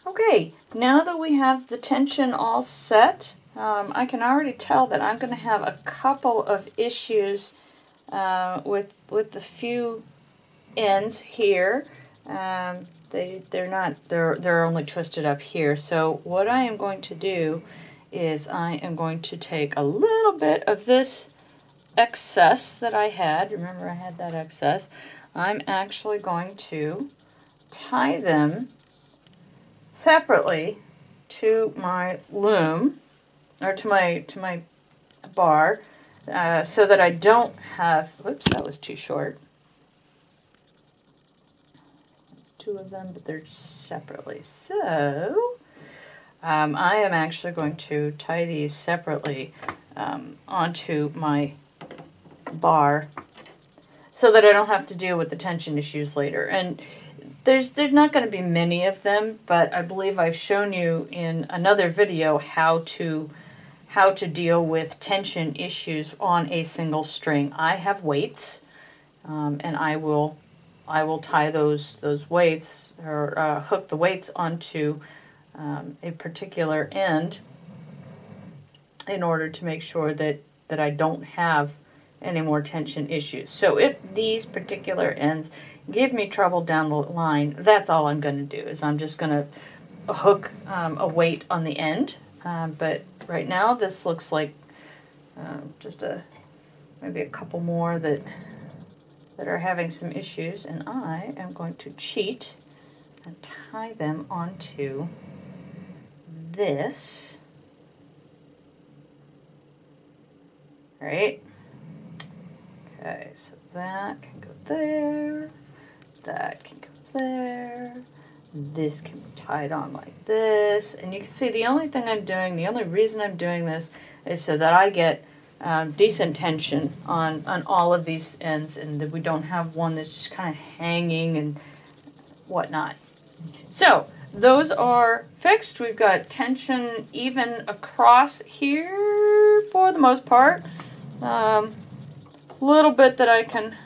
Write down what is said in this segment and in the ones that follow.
Okay, now that we have the tension all set, I can already tell that I'm going to have a couple of issues with the few ends here. They're only twisted up here. So what I am going to do is I am going to take a little bit of this excess that I had. Remember, I had that excess. I'm actually going to tie them separately to my loom, or to my bar, so that I don't have, whoops, that was too short. There's two of them, but they're separately. So I am actually going to tie these separately onto my bar so that I don't have to deal with the tension issues later. And there's not going to be many of them, but I believe I've shown you in another video how to deal with tension issues on a single string. I have weights, and I will tie those weights, or hook the weights onto a particular end in order to make sure that I don't have any more tension issues. So if these particular ends give me trouble down the line, that's all I'm going to do, is I'm just going to hook a weight on the end. But right now this looks like just maybe a couple more that are having some issues, and I am going to cheat and tie them onto this. Right? Okay, so that can go there. That can go there. This can be tied on like this. And you can see the only thing I'm doing, the only reason I'm doing this is so that I get decent tension on all of these ends, and that we don't have one that's just kind of hanging and whatnot. So those are fixed. We've got tension even across here for the most part. Little bit that I can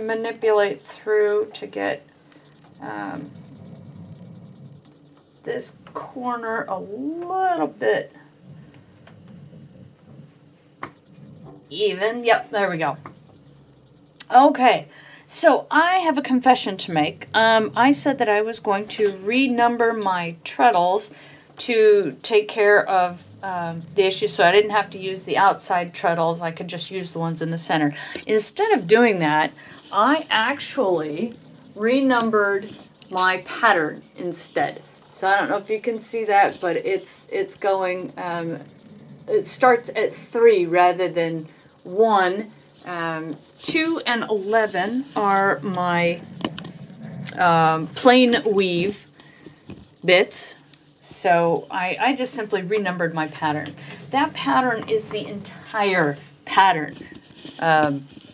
manipulate through to get this corner a little bit even. Yep, there we go. Okay, so I have a confession to make. I said that I was going to renumber my treadles to take care of the issue, so I didn't have to use the outside treadles. I could just use the ones in the center. Instead of doing that, I actually renumbered my pattern instead. So I don't know if you can see that, but it's going, it starts at 3 rather than 1. 2 and 11 are my plain weave bits. So I just simply renumbered my pattern. That pattern is the entire pattern.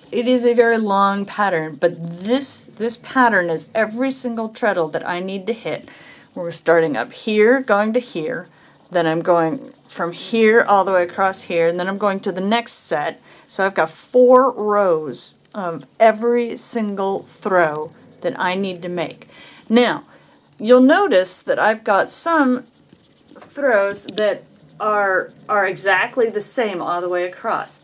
It is a very long pattern, but this pattern is every single treadle that I need to hit. We're starting up here, going to here, then I'm going from here all the way across here, and then I'm going to the next set. So I've got 4 rows of every single throw that I need to make. Now, you'll notice that I've got some throws that are exactly the same all the way across.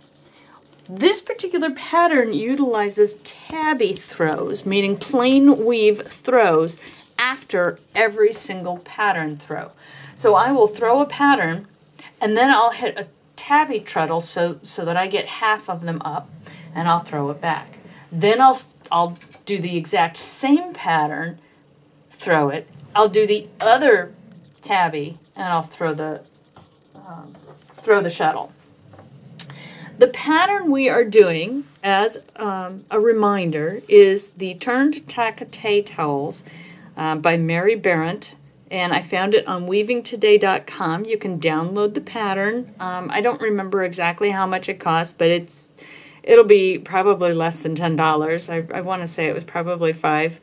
This particular pattern utilizes tabby throws, meaning plain weave throws, after every single pattern throw. So I will throw a pattern, and then I'll hit a tabby treadle so that I get half of them up, and I'll throw it back. Then I'll do the exact same pattern, throw it. I'll do the other tabby, and I'll throw the shuttle. The pattern we are doing, as a reminder, is the Turned Tacketay Towels by Mary Barrett, and I found it on weavingtoday.com. You can download the pattern. I don't remember exactly how much it costs, but it'll be probably less than $10. I want to say it was probably $5,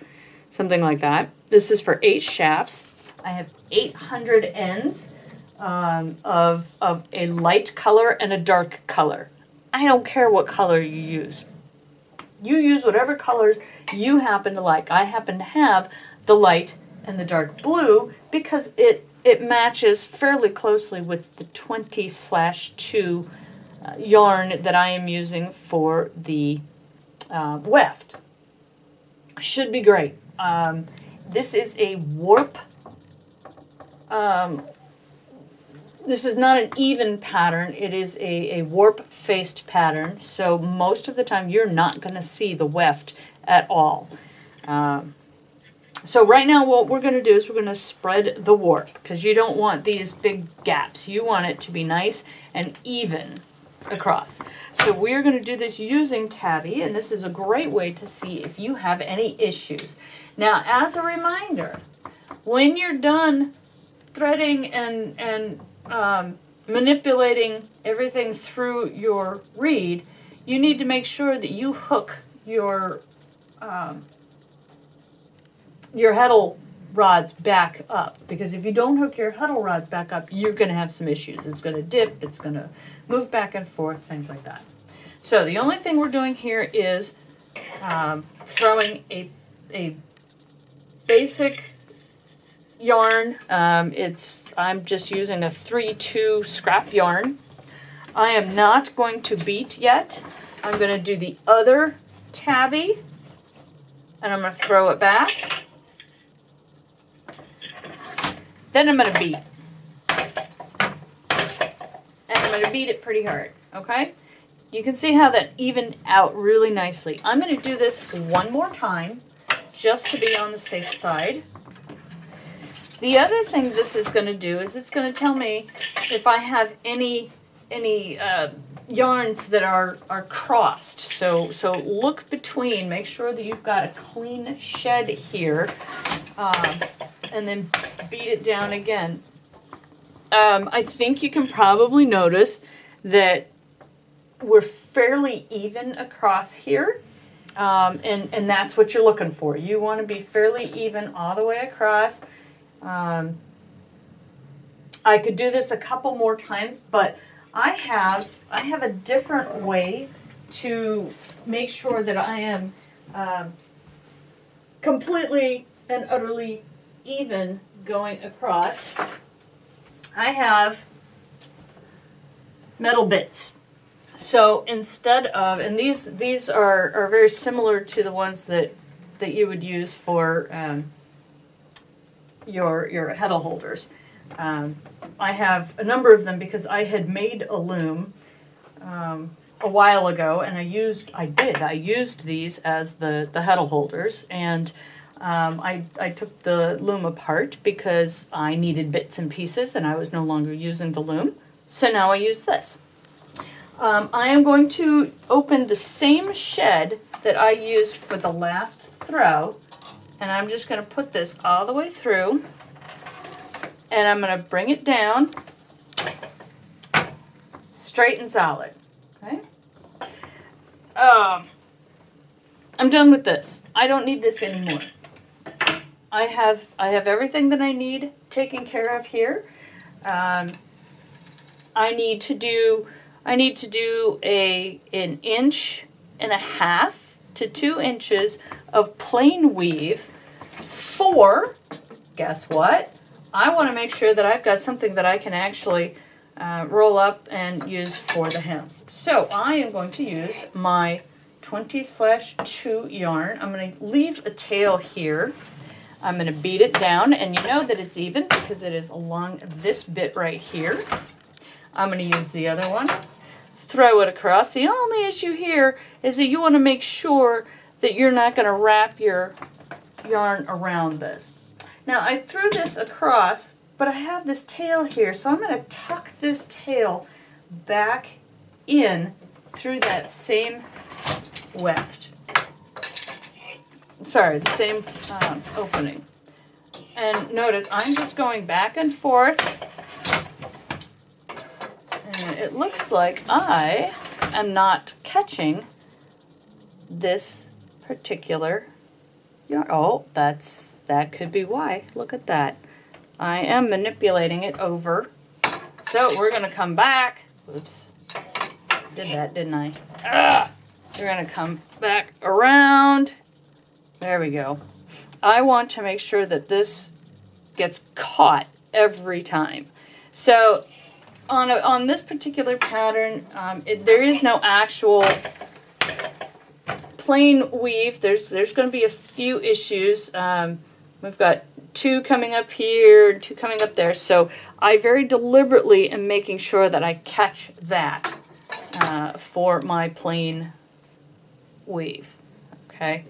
something like that. This is for 8 shafts. I have 800 ends of a light color and a dark color. I don't care what color you use. You use whatever colors you happen to like. I happen to have the light and the dark blue because it matches fairly closely with the 20/2 yarn that I am using for the weft. Should be great. This is a warp. This is not an even pattern. It is a warp-faced pattern. So most of the time you're not going to see the weft at all. So right now what we're going to do is we're going to spread the warp because you don't want these big gaps. You want it to be nice and even across. So we're going to do this using tabby, and this is a great way to see if you have any issues. Now, as a reminder, when you're done threading and manipulating everything through your reed, you need to make sure that you hook your heddle rods back up, because if you don't hook your heddle rods back up, you're going to have some issues. It's going to dip, it's going to move back and forth, things like that. So the only thing we're doing here is throwing a basic yarn. I'm just using a 3/2 scrap yarn. I am not going to beat yet. I'm going to do the other tabby, and I'm going to throw it back. Then I'm going to beat. And I'm going to beat it pretty hard, okay? You can see how that evened out really nicely. I'm going to do this one more time just to be on the safe side. The other thing this is going to do is it's going to tell me if I have any yarns that are crossed. So look between, make sure that you've got a clean shed here, and then beat it down again. I think you can probably notice that we're fairly even across here, and that's what you're looking for. You want to be fairly even all the way across. I could do this a couple more times, but I have a different way to make sure that I am completely and utterly even going across. I have metal bits. So instead of, and these are very similar to the ones that you would use for your heddle holders. I have a number of them because I had made a loom a while ago, and I used these as the heddle holders, and I took the loom apart because I needed bits and pieces and I was no longer using the loom, so now I use this. I am going to open the same shed that I used for the last throw, and I'm just going to put this all the way through, and I'm going to bring it down straight and solid. Okay. I'm done with this. I don't need this anymore. I have everything that I need taken care of here. I need to do an 1.5 to 2 inches of plain weave for, guess what? I want to make sure that I've got something that I can actually roll up and use for the hems. So I am going to use my 20/2 yarn. I'm going to leave a tail here. I'm going to beat it down, and you know that it's even because it is along this bit right here. I'm going to use the other one, throw it across. The only issue here is that you want to make sure that you're not going to wrap your yarn around this. Now I threw this across, but I have this tail here, so I'm going to tuck this tail back in through that same weft. Sorry, the same opening. And notice I'm just going back and forth, and it looks like I am not catching this particular yarn. Oh, that could be why. Look at that. I am manipulating it over. So we're going to come back. Oops. Did that, didn't I? We're going to come back around. There we go. I want to make sure that this gets caught every time. So on this particular pattern, there is no actual plain weave. There's going to be a few issues. We've got 2 coming up here, 2 coming up there. So I very deliberately am making sure that I catch that for my plain weave. Okay.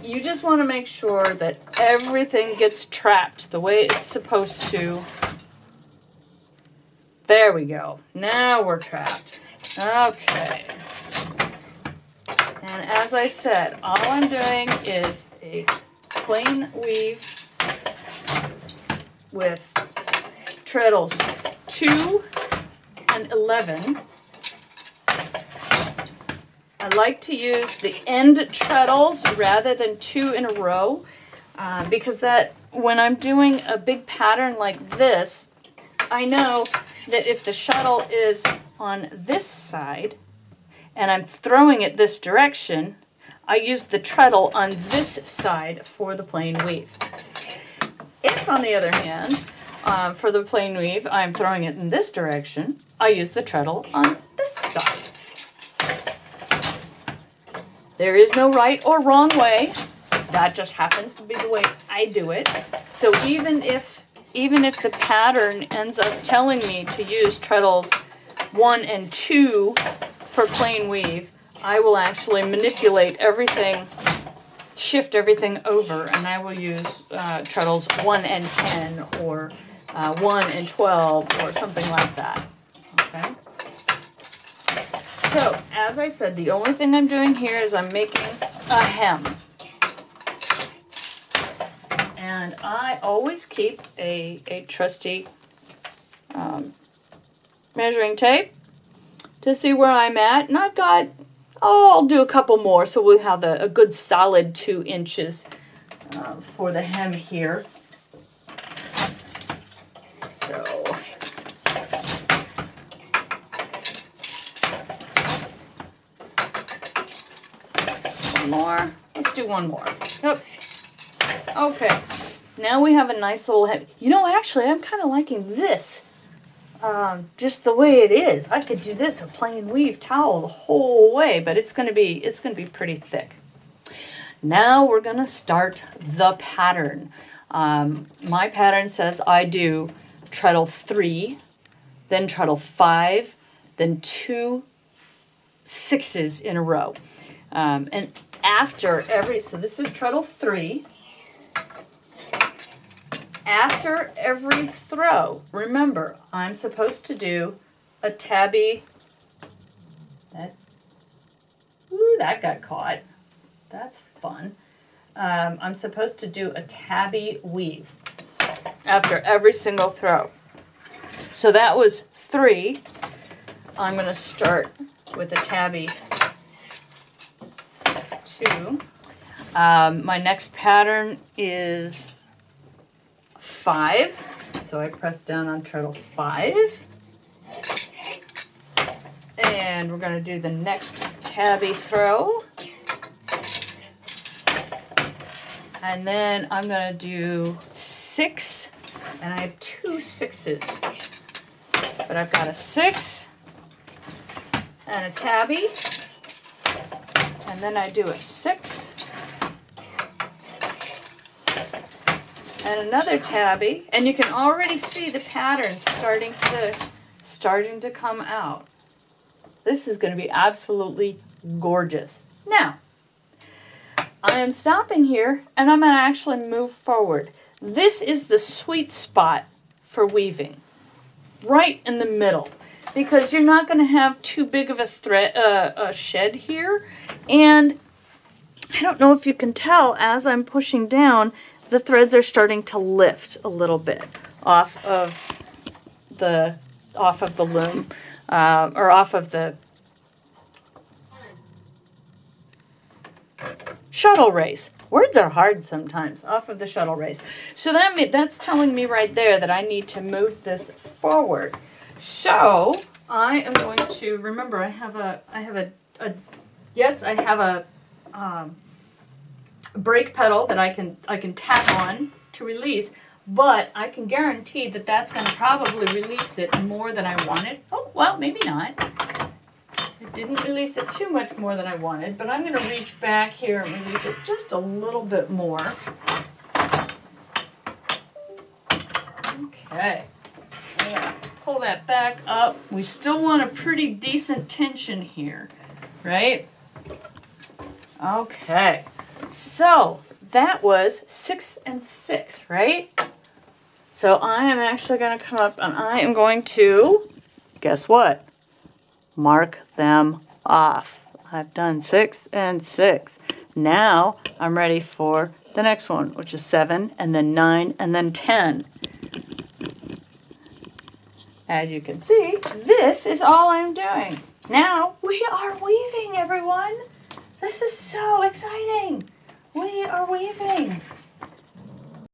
You just want to make sure that everything gets trapped the way it's supposed to. There we go. Now we're trapped. Okay. And as I said, all I'm doing is a plain weave with treadles 2 and 11. I like to use the end treadles rather than 2 in a row because that when I'm doing a big pattern like this, I know that if the shuttle is on this side and I'm throwing it this direction, I use the treadle on this side for the plain weave. If, on the other hand, for the plain weave, I'm throwing it in this direction, I use the treadle on this side. There is no right or wrong way. That just happens to be the way I do it. So even if the pattern ends up telling me to use treadles 1 and 2 for plain weave, I will actually manipulate everything, shift everything over, and I will use treadles 1 and 10 or 1 and 12 or something like that. Okay. So, as I said, the only thing I'm doing here is I'm making a hem. And I always keep a trusty measuring tape to see where I'm at. And I've got, I'll do a couple more so we'll have a good solid 2 inches for the hem here. So... more. Let's do 1 more. Yep. Okay. Now we have a nice little head. You know, actually, I'm kind of liking this. Just the way it is. I could do this a plain weave towel the whole way, but it's gonna be pretty thick. Now we're gonna start the pattern. My pattern says I do treadle 3, then treadle 5, then 2 6s in a row. And after every, so this is treadle 3. After every throw, remember, I'm supposed to do a tabby. That got caught. That's fun. I'm supposed to do a tabby weave after every single throw. So that was 3. I'm going to start with a tabby 2. My next pattern is 5. So I press down on treadle 5. And we're going to do the next tabby throw. And then I'm going to do 6. And I have 2 6s. But I've got a 6 and a tabby. And then I do a 6 and another tabby, and you can already see the pattern starting to come out. This is going to be absolutely gorgeous. Now, I am stopping here, and I'm going to actually move forward. This is the sweet spot for weaving, right in the middle, because you're not going to have too big of a thread, a shed here. And I don't know if you can tell, as I'm pushing down, the threads are starting to lift a little bit off of the loom, or off of the shuttle race. Words are hard sometimes, off of the shuttle race. So that's telling me right there that I need to move this forward. So I am going to, remember, I have a brake pedal that I can tap on to release, but I can guarantee that that's going to probably release it more than I wanted. Oh, well, maybe not. It didn't release it too much more than I wanted, but I'm going to reach back here and release it just a little bit more. Okay. I'm going to pull that back up. We still want a pretty decent tension here, right? Okay. So that was 6 and 6, right? So I am actually going to come up and I am going to, guess what? Mark them off. I've done 6 and 6. Now I'm ready for the next one, which is 7 and then 9 and then 10. As you can see, this is all I'm doing. Now we are weaving, everyone. This is so exciting. We are weaving.